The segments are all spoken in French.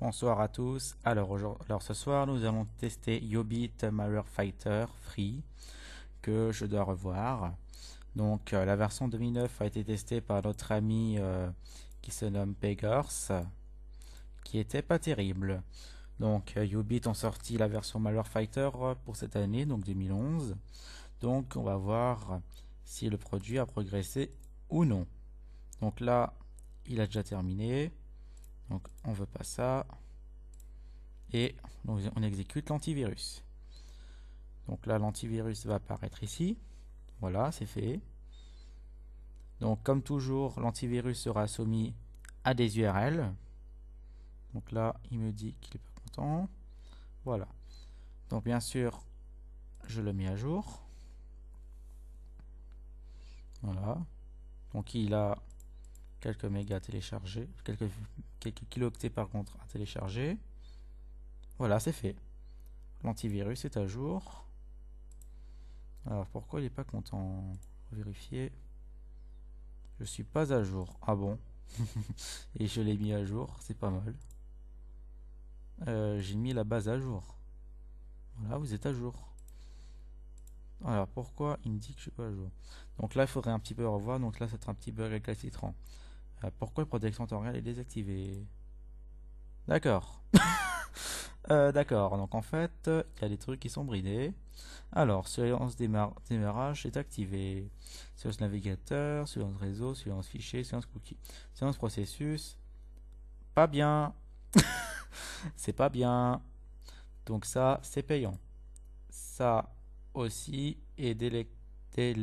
Bonsoir à tous. Alors ce soir, nous allons tester Yobit Malware Fighter Free que je dois revoir. Donc la version 2009 a été testée par notre ami qui se nomme Pegors, qui était pas terrible. Donc Yobit ont sorti la version Malware Fighter pour cette année, donc 2011. Donc on va voir si le produit a progressé ou non. Donc là, il a déjà terminé. Donc on veut pas ça. Et donc, on exécute l'antivirus. Donc là, l'antivirus va apparaître ici. Voilà, c'est fait. Donc comme toujours, l'antivirus sera soumis à des URL. Donc là, il me dit qu'il n'est pas content. Voilà. Donc bien sûr, je le mets à jour. Voilà. Donc il a quelques mégas téléchargés, quelques kilooctets par contre à télécharger. Voilà, c'est fait. L'antivirus est à jour. Alors pourquoi il n'est pas content? Vérifier. Je suis pas à jour. Ah bon? Et je l'ai mis à jour, c'est pas mal. J'ai mis la base à jour. Voilà, vous êtes à jour. Alors pourquoi il me dit que je suis pas à jour? Donc là, il faudrait un petit peu revoir. Donc là, c'est un petit bug récalcitrant. Pourquoi la protection temporelle est désactivée? D'accord. D'accord. Donc en fait, il y a des trucs qui sont bridés. Alors, surveillance démarrage est activée. Surveillance navigateur, surveillance réseau, surveillance fichier, surveillance cookie. Surveillance processus, pas bien. C'est pas bien. Donc ça, c'est payant. Ça aussi, et détecter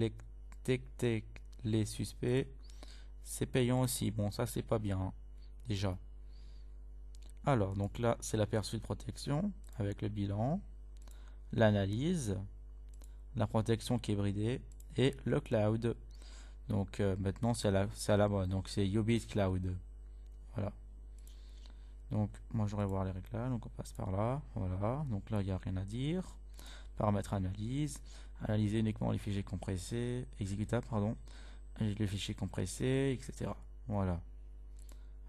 les suspects, c'est payant aussi. Bon, ça, c'est pas bien, déjà. Alors, donc là, c'est l'aperçu de protection avec le bilan, l'analyse, la protection qui est bridée et le cloud. Donc maintenant, c'est à la mode. Donc c'est Yobit Cloud. Voilà. Donc moi, je voudrais voir les réglages. Donc on passe par là. Voilà. Donc là, il n'y a rien à dire. Paramètres analyse. Analyser uniquement les fichiers compressés. Exécutable, pardon. Les fichiers compressés, etc. Voilà.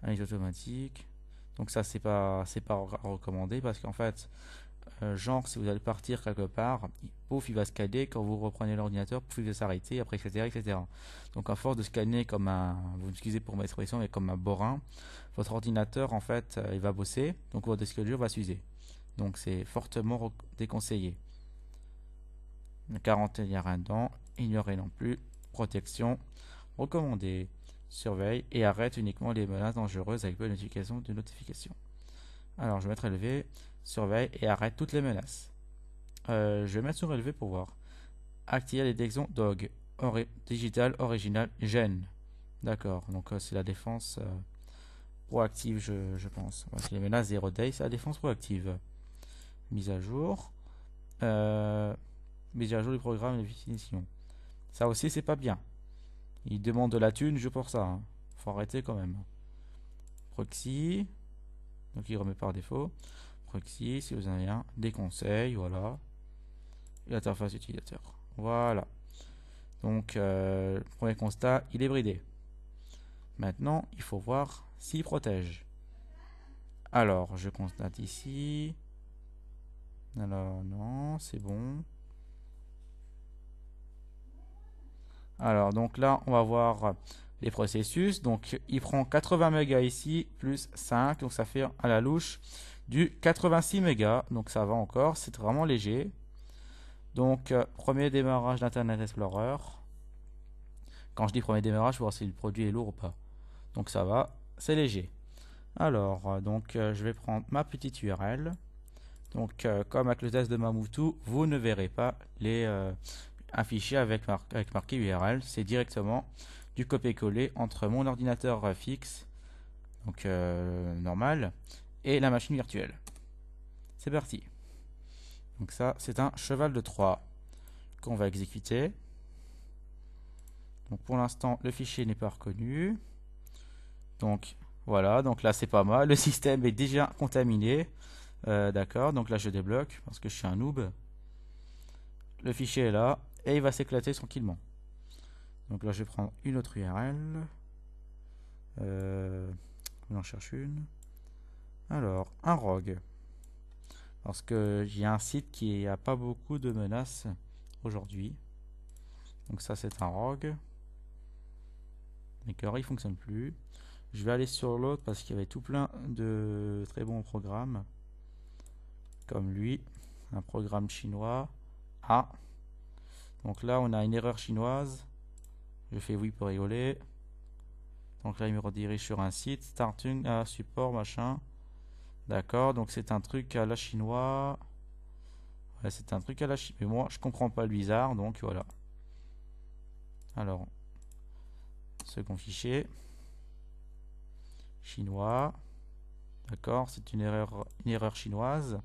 Analyse automatique. Donc ça, c'est pas recommandé parce qu'en fait, genre, si vous allez partir quelque part, pouf, il va scanner. Quand vous reprenez l'ordinateur, pouf, il va s'arrêter, après, etc., etc. Donc, à force de scanner comme un, vous m'excusez pour ma expression, mais comme un bourrin, votre ordinateur, en fait, il va bosser, donc votre disque dur va s'user. Donc, c'est fortement déconseillé. 41, il n'y a rien dedans. Ignorez non plus. Protection. Recommandé. Surveille et arrête uniquement les menaces dangereuses avec bonne notification de notification. Alors, je vais mettre élevé, surveille et arrête toutes les menaces. Je vais mettre sur élevé pour voir. Activer les détections DOG, Digital Original Gen. D'accord, donc c'est la défense proactive, je pense. Ouais, c'est les menaces 0 day, c'est la défense proactive. Mise à jour. Mise à jour du programme et des définitions. Ça aussi, c'est pas bien. Il demande de la thune, je pour ça. Hein. Faut arrêter quand même. Proxy. Donc il remet par défaut. Proxy, si vous en avez un. Des conseils, voilà. Et l'interface utilisateur. Voilà. Donc, premier constat, il est bridé. Maintenant, il faut voir s'il protège. Alors, je constate ici. Alors, non, c'est bon. Alors, donc là, on va voir les processus. Donc, il prend 80 mégas ici, plus 5. Donc, ça fait à la louche du 86 mégas. Donc, ça va encore. C'est vraiment léger. Donc, premier démarrage d'Internet Explorer. Quand je dis premier démarrage, il faut voir si le produit est lourd ou pas. Donc, ça va. C'est léger. Alors, je vais prendre ma petite URL. Donc, comme avec le test de Mamoutou, vous ne verrez pas un fichier avec marqué URL. C'est directement du copier-coller entre mon ordinateur fixe, donc normal, et la machine virtuelle. C'est parti. Donc ça, c'est un cheval de Troie qu'on va exécuter. Donc pour l'instant, le fichier n'est pas reconnu. Donc voilà, donc là c'est pas mal. Le système est déjà contaminé. D'accord, donc là je débloque parce que je suis un noob. Le fichier est là et il va s'éclater tranquillement. Donc là je vais prendre une autre URL. On en cherche une. Alors, un rogue. Parce que j'ai un site qui a pas beaucoup de menaces aujourd'hui. Donc ça c'est un rogue. D'accord, il fonctionne plus. Je vais aller sur l'autre parce qu'il y avait tout plein de très bons programmes. Comme lui, un programme chinois. Ah, donc là on a une erreur chinoise. Je fais oui pour rigoler. Donc là il me redirige sur un site. Starting à support machin. D'accord, donc c'est un truc à la chinois. Ouais, c'est un truc à la chinois. Mais moi je comprends pas le bizarre, donc voilà. Alors, second fichier. Chinois. D'accord, c'est une erreur chinoise.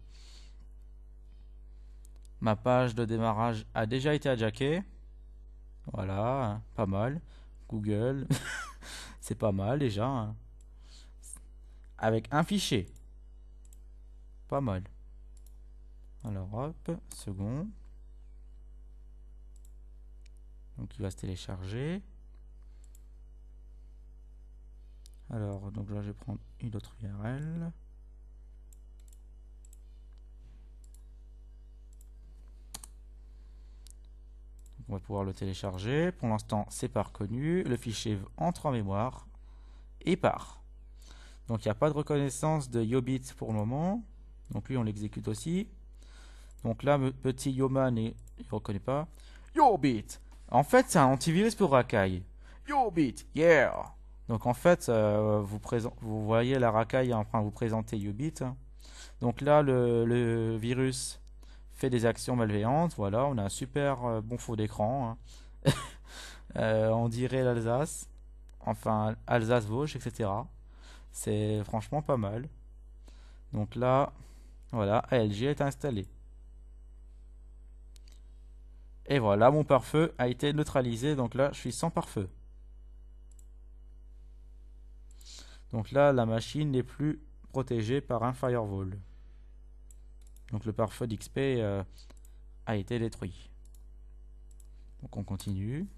Ma page de démarrage a déjà été hijackée. Voilà, hein, pas mal. Google, c'est pas mal déjà, hein. Avec un fichier. Pas mal. Alors hop, second. Donc il va se télécharger. Alors, donc là je vais prendre une autre URL. On va pouvoir le télécharger. Pour l'instant, c'est pas reconnu. Le fichier entre en mémoire et part. Donc, il n'y a pas de reconnaissance de Yobit pour le moment. Donc, lui, on l'exécute aussi. Donc là, petit Yoman, il ne reconnaît pas. Yobit! En fait, c'est un antivirus pour Rakai. Yobit, yeah! Donc, en fait, vous voyez la Rakai en train de vous présenter Yobit. Donc là, le virus fait des actions malveillantes. Voilà, on a un super bon fond d'écran, hein. On dirait l'Alsace, enfin Alsace-Vosges, etc. C'est franchement pas mal. Donc là, voilà, ALG est installé. Et voilà, mon pare-feu a été neutralisé. Donc là, je suis sans pare-feu. Donc là, la machine n'est plus protégée par un firewall. Donc le pare-feu d'XP a été détruit. Donc on continue.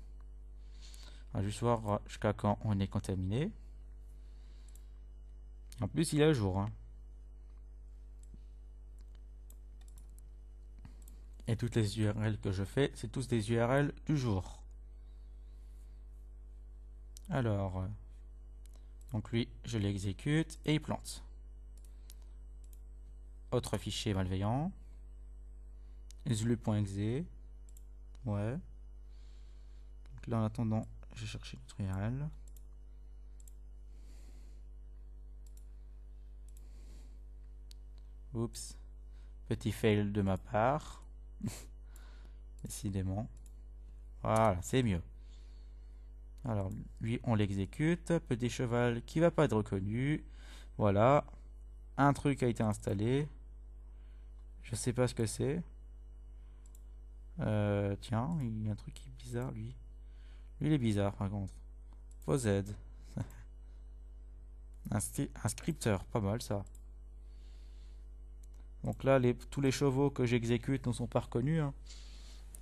On va juste voir jusqu'à quand on est contaminé. En plus, il est à jour, hein. Et toutes les URL que je fais, c'est tous des URL du jour. Alors, donc lui, je l'exécute et il plante. Autre fichier malveillant. Zulu.exe. Ouais. Donc là, en attendant, je vais chercher notre URL. Oups. Petit fail de ma part. Décidément. Voilà, c'est mieux. Alors, lui, on l'exécute. Petit cheval qui va pas être reconnu. Voilà. Un truc a été installé. Je sais pas ce que c'est. Tiens, il y a un truc qui est bizarre, lui. Lui, il est bizarre, par contre. Vos aides. Un scripteur, pas mal, ça. Donc là, tous les chevaux que j'exécute ne sont pas reconnus, hein.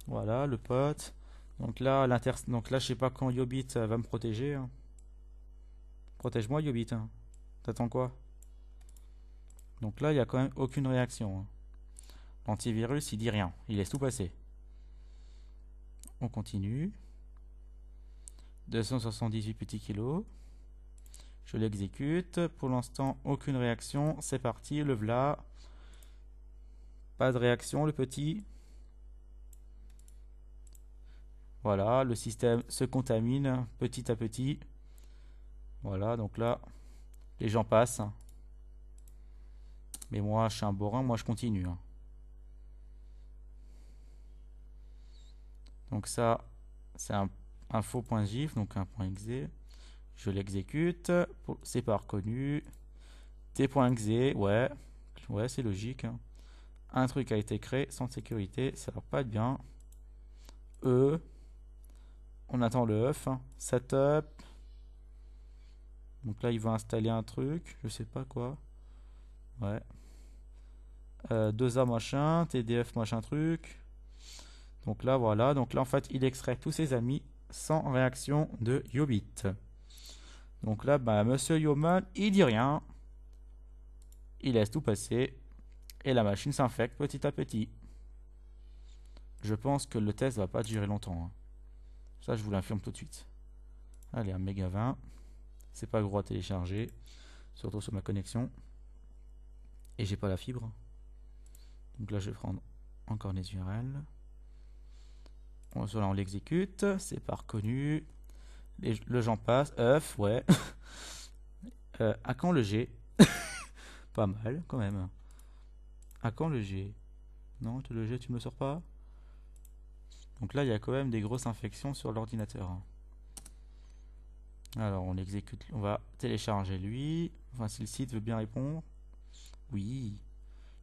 Voilà, le pote. Donc là, je sais pas quand Yobit va me protéger, hein. Protège-moi, Yobit, hein. T'attends quoi? Donc là, il n'y a quand même aucune réaction, hein. L'antivirus, il dit rien. Il laisse tout passer. On continue. 278 petits kilos. Je l'exécute. Pour l'instant, aucune réaction. C'est parti, le v'là. Pas de réaction, le petit. Voilà, le système se contamine petit à petit. Voilà, donc là, les gens passent. Mais moi, je suis un bourrin, moi je continue, hein. Donc ça, c'est un faux.gif, donc un .exe. Je l'exécute. C'est pas reconnu. T.exe, ouais. Ouais, c'est logique, hein. Un truc a été créé sans sécurité, ça va pas être bien. On attend le œuf, hein. Setup. Donc là, il va installer un truc, je sais pas quoi. Ouais. 2A machin, TDF machin truc. Donc là, voilà. Donc là, en fait, il extrait tous ses amis sans réaction de Yobit. Donc là, bah, Monsieur Yoman, il dit rien. il laisse tout passer et la machine s'infecte petit à petit. Je pense que le test va pas durer longtemps, hein. Ça, je vous l'infirme tout de suite. Allez, un méga 20. C'est pas gros à télécharger, surtout sur ma connexion. Et j'ai pas la fibre. Donc là, je vais prendre encore les URL. On l'exécute, c'est pas reconnu. Le j'en passe, ouais. À quand le G? Pas mal, quand même. À quand le G? Non, le G, tu me le sors pas? Donc là, il y a quand même des grosses infections sur l'ordinateur. Alors, on l'exécute, on va télécharger lui. Enfin, si le site veut bien répondre. Oui.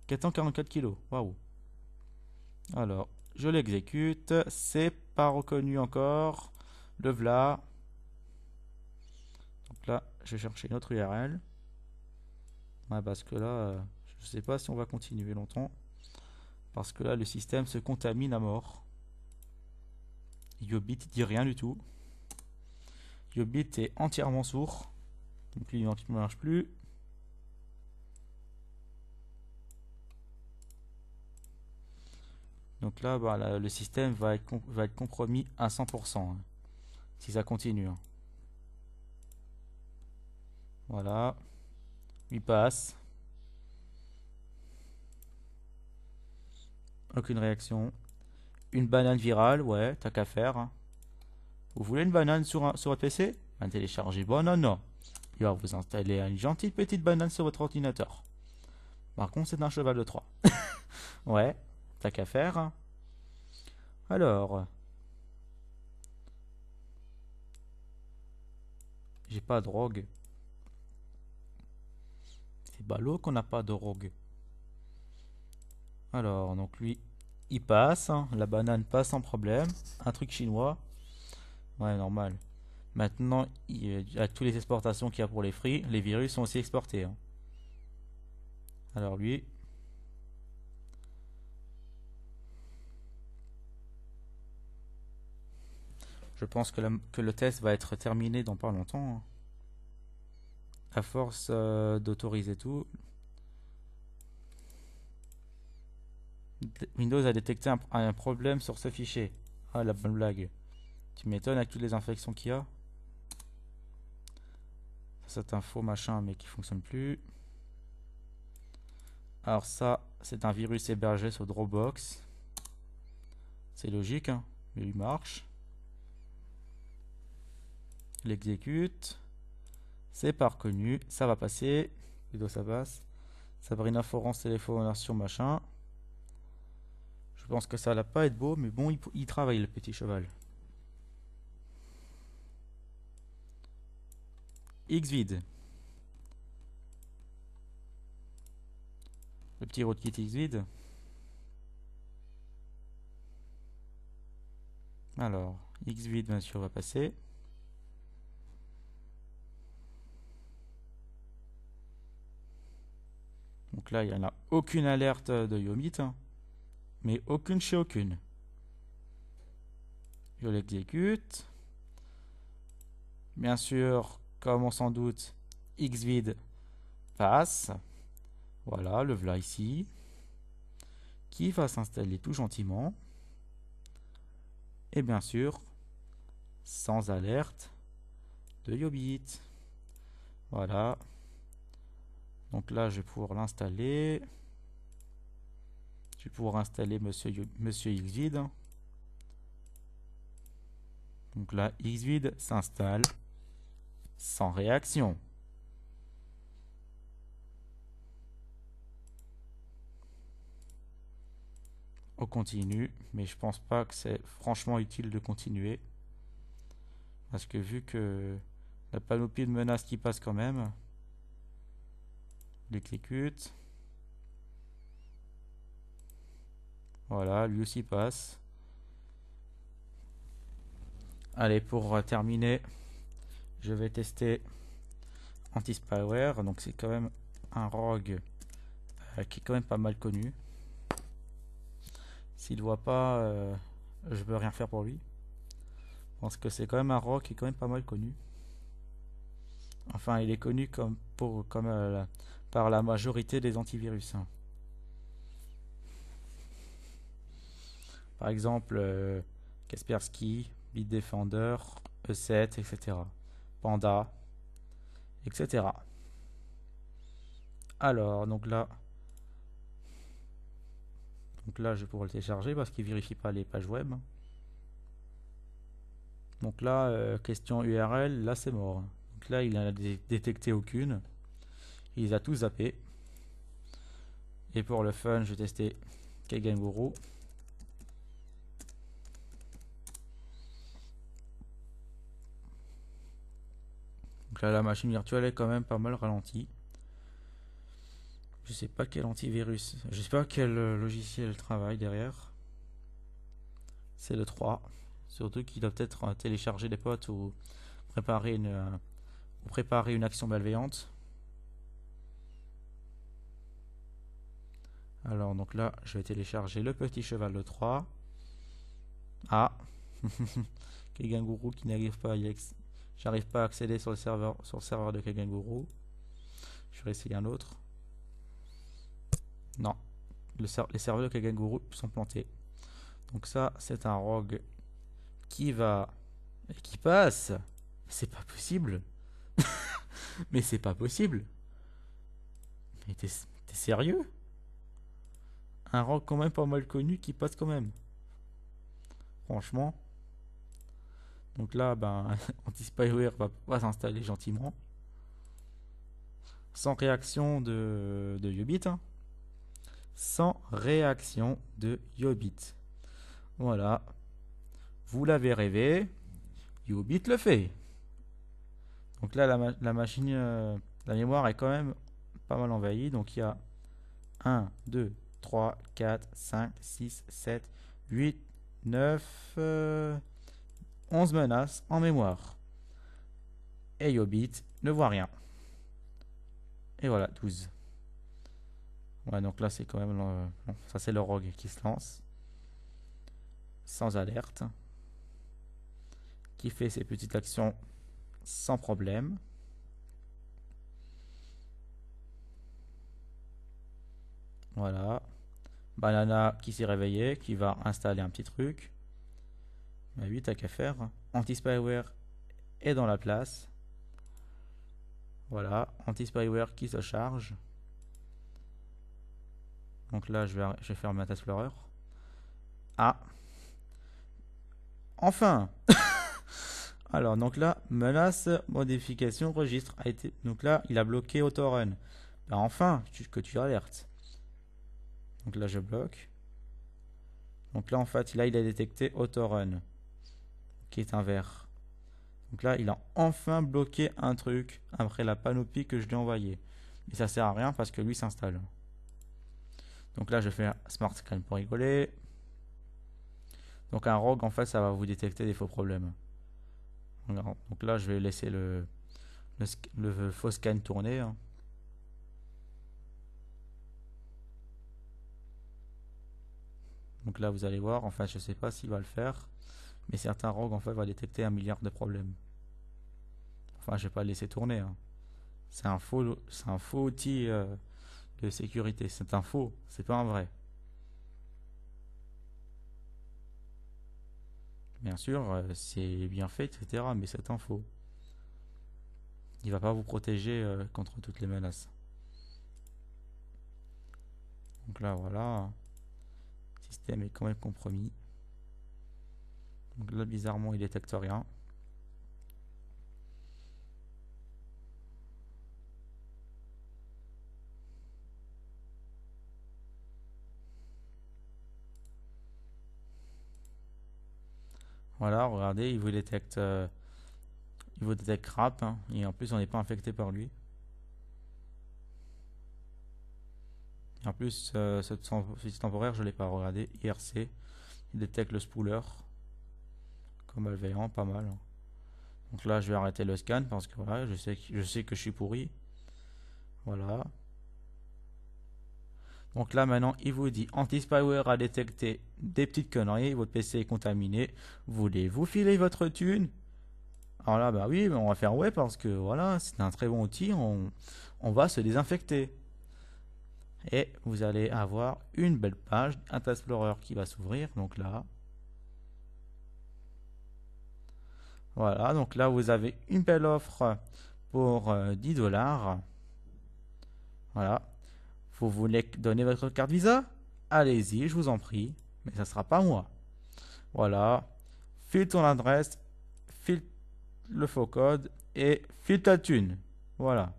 444 kilos, waouh. Alors, je l'exécute. C'est pas reconnu encore. Le v'là. Donc là, je vais chercher une autre URL. Ouais, parce que là, je sais pas si on va continuer longtemps. Parce que là, le système se contamine à mort. Yobit dit rien du tout. Yobit est entièrement sourd. Donc lui, il ne marche plus. Donc là, bah, le système va être compromis à 100%, hein, si ça continue, hein. Voilà. Il passe. Aucune réaction. Une banane virale, ouais, t'as qu'à faire, hein. Vous voulez une banane sur votre PC? Ben, téléchargez Banana. Il va vous installer une gentille petite banane sur votre ordinateur. Par contre, c'est un cheval de 3. Ouais, t'as qu'à faire, hein. Alors, j'ai pas de drogue. C'est ballot qu'on n'a pas de drogue. Alors, donc lui, il passe, hein. La banane passe sans problème. Un truc chinois. Ouais, normal. Maintenant, il y a toutes les exportations qu'il y a pour les fruits. Les virus sont aussi exportés, hein. Alors lui, je pense que le test va être terminé dans pas longtemps, hein. À force d'autoriser tout. Windows a détecté un problème sur ce fichier. Ah, la bonne blague. Tu m'étonnes avec toutes les infections qu'il y a. C'est un faux machin mais qui fonctionne plus. Alors ça, c'est un virus hébergé sur Dropbox. C'est logique, hein, mais il marche. L'exécute. C'est pas reconnu. Ça va passer. Plutôt ça passe. Sabrina Forance téléphonation machin. Je pense que ça va pas être beau, mais bon, il travaille le petit cheval. Xvid. Le petit rootkit Xvid. Alors, Xvid, bien sûr, va passer. Donc là, il n'y en a aucune alerte de Yomit, hein, mais aucune chez aucune. Je l'exécute. Bien sûr, comme on s'en doute, Xvid passe. Voilà, le voilà ici. Qui va s'installer tout gentiment. Et bien sûr, sans alerte de Yobit. Voilà. Donc là, je vais pouvoir l'installer. Je vais pouvoir installer Monsieur Xvid. Donc là, Xvid s'installe sans réaction. On continue, mais je pense pas que c'est franchement utile de continuer. Parce que vu que la panoplie de menaces qui passe quand même, l'exécute. Voilà, lui aussi passe. Allez, pour terminer, je vais tester Anti-Spyware. Donc c'est quand même un rogue qui est quand même pas mal connu. S'il ne voit pas, je peux rien faire pour lui. Je pense que c'est quand même un rogue qui est quand même pas mal connu. Enfin, il est connu comme par la majorité des antivirus. Par exemple, Kaspersky, Bitdefender, E7, etc. Panda, etc. Alors, donc là, je vais pouvoir le télécharger parce qu'il ne vérifie pas les pages web. Donc là, question URL, là c'est mort. Donc là, il n'en a détecté aucune. Il les a tous zappés. Et pour le fun, je vais tester Kagenguru. Donc là, la machine virtuelle est quand même pas mal ralentie. Je sais pas quel antivirus, je sais pas quel logiciel travaille derrière. C'est le 3. Surtout qu'il doit peut-être télécharger des potes ou préparer une action malveillante. Alors donc là, je vais télécharger le petit cheval de 3. Ah, Kagenguru qui n'arrive pas j'arrive pas à accéder sur le serveur de Kagenguru. Je vais essayer un autre. Non, les serveurs de Kagenguru sont plantés. Donc ça, c'est un rogue qui passe. C'est pas possible. Mais c'est pas possible. Mais t'es sérieux? Un rogue quand même pas mal connu qui passe quand même. Franchement. Donc là, anti-spyware va pas s'installer gentiment. Sans réaction de Yobit. Sans réaction de Yobit. Voilà. Vous l'avez rêvé. Yobit le fait. Donc là, la machine, la mémoire est quand même pas mal envahie. Donc il y a 1, 2, 3, 4, 5, 6, 7, 8, 9, 11 menaces en mémoire. Et Yobit ne voit rien. Et voilà, 12. Ouais, donc là, c'est quand même... ça, c'est le rogue qui se lance. Sans alerte. Qui fait ses petites actions sans problème. Voilà. Banana qui s'est réveillé, qui va installer un petit truc. Bah oui, t'as qu'à faire. Anti-spyware est dans la place. Voilà, anti-spyware qui se charge. Donc là, je vais faire ma Explorer. Ah. Enfin. Alors, donc là, menace, modification, registre. Donc là, il a bloqué AutoRun. Ben enfin, que tu alertes. Donc là, je bloque. Donc là, en fait, il a détecté AutoRun, qui est un vert. Donc là, il a enfin bloqué un truc après la panoplie que je lui ai envoyée. Mais ça sert à rien parce que lui s'installe. Donc là, je fais un Smart Scan pour rigoler. Donc un rogue, en fait, ça va vous détecter des faux problèmes. Donc là, je vais laisser le faux scan tourner. Donc là, vous allez voir, enfin, je sais pas s'il va le faire, mais certains rogues, en fait, vont détecter 1 milliard de problèmes. Enfin, je vais pas le laisser tourner. C'est un faux outil de sécurité. C'est un faux, c'est pas un vrai. Bien sûr, c'est bien fait, etc., mais c'est un faux. Il va pas vous protéger contre toutes les menaces. Donc là, voilà. Le système est quand même compromis. Donc là, bizarrement, il détecte rien. Voilà, regardez, il vous détecte crap, et en plus on n'est pas infecté par lui. Et en plus, ce site temporaire, je ne l'ai pas regardé. IRC, il détecte le spooler comme malveillant, pas mal. Donc là, je vais arrêter le scan parce que voilà, je sais que je suis pourri. Voilà. Donc là, maintenant, il vous dit anti-spyware a détecté des petites conneries, votre PC est contaminé. Voulez-vous filer votre thune? Alors là, bah oui, on va faire ouais parce que voilà, c'est un très bon outil, on va se désinfecter. et vous allez avoir une belle page Internet Explorer qui va s'ouvrir. Donc là, voilà, donc là vous avez une belle offre pour 10 $. Voilà, vous voulez donner votre carte Visa? Allez-y, je vous en prie, mais ça sera pas moi. Voilà, file ton adresse, file le faux code et file ta thune. Voilà.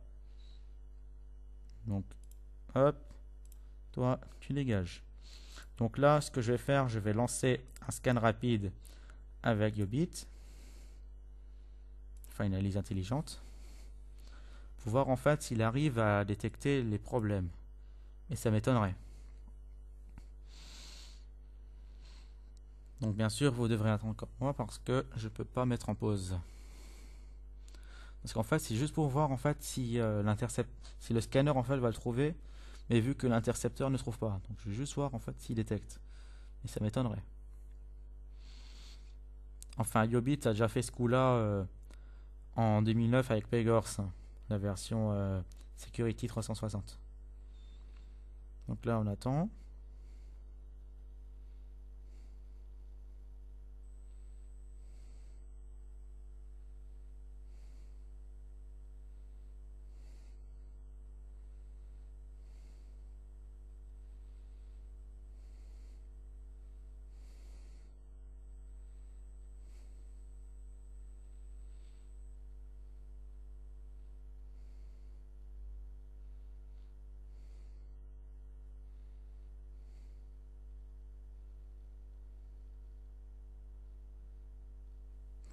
Donc, hop, toi, tu dégages. Donc là, ce que je vais faire, je vais lancer un scan rapide avec Yobit. Enfin, une analyse intelligente. Pour voir en fait s'il arrive à détecter les problèmes. Et ça m'étonnerait. Donc bien sûr, vous devrez attendre comme moi parce que je ne peux pas mettre en pause. Parce qu'en fait, c'est juste pour voir en fait si si le scanner en fait va le trouver, mais vu que l'intercepteur ne trouve pas. Donc je vais juste voir en fait s'il détecte. Et ça m'étonnerait. Enfin, Yobit a déjà fait ce coup-là en 2009 avec Pegors, la version Security 360. Donc là, on attend.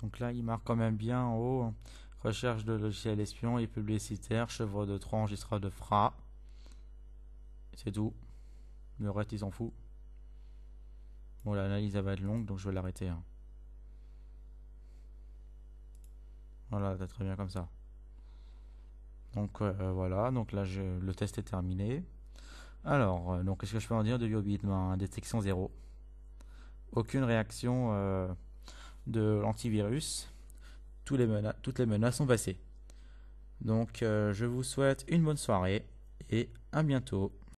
Donc là, il marque quand même bien en haut. Recherche de logiciels espions et publicitaires, chevaux de Troie, enregistreur de FRA. C'est tout. Le reste, ils s'en foutent. Bon, l'analyse va être longue, donc je vais l'arrêter. Hein. Voilà, c'est très bien comme ça. Donc voilà, donc là, le test est terminé. Alors, donc qu'est-ce que je peux en dire de Yobit? Détection 0. Aucune réaction de l'antivirus. Toutes les menaces sont passées. Donc, je vous souhaite une bonne soirée et à bientôt.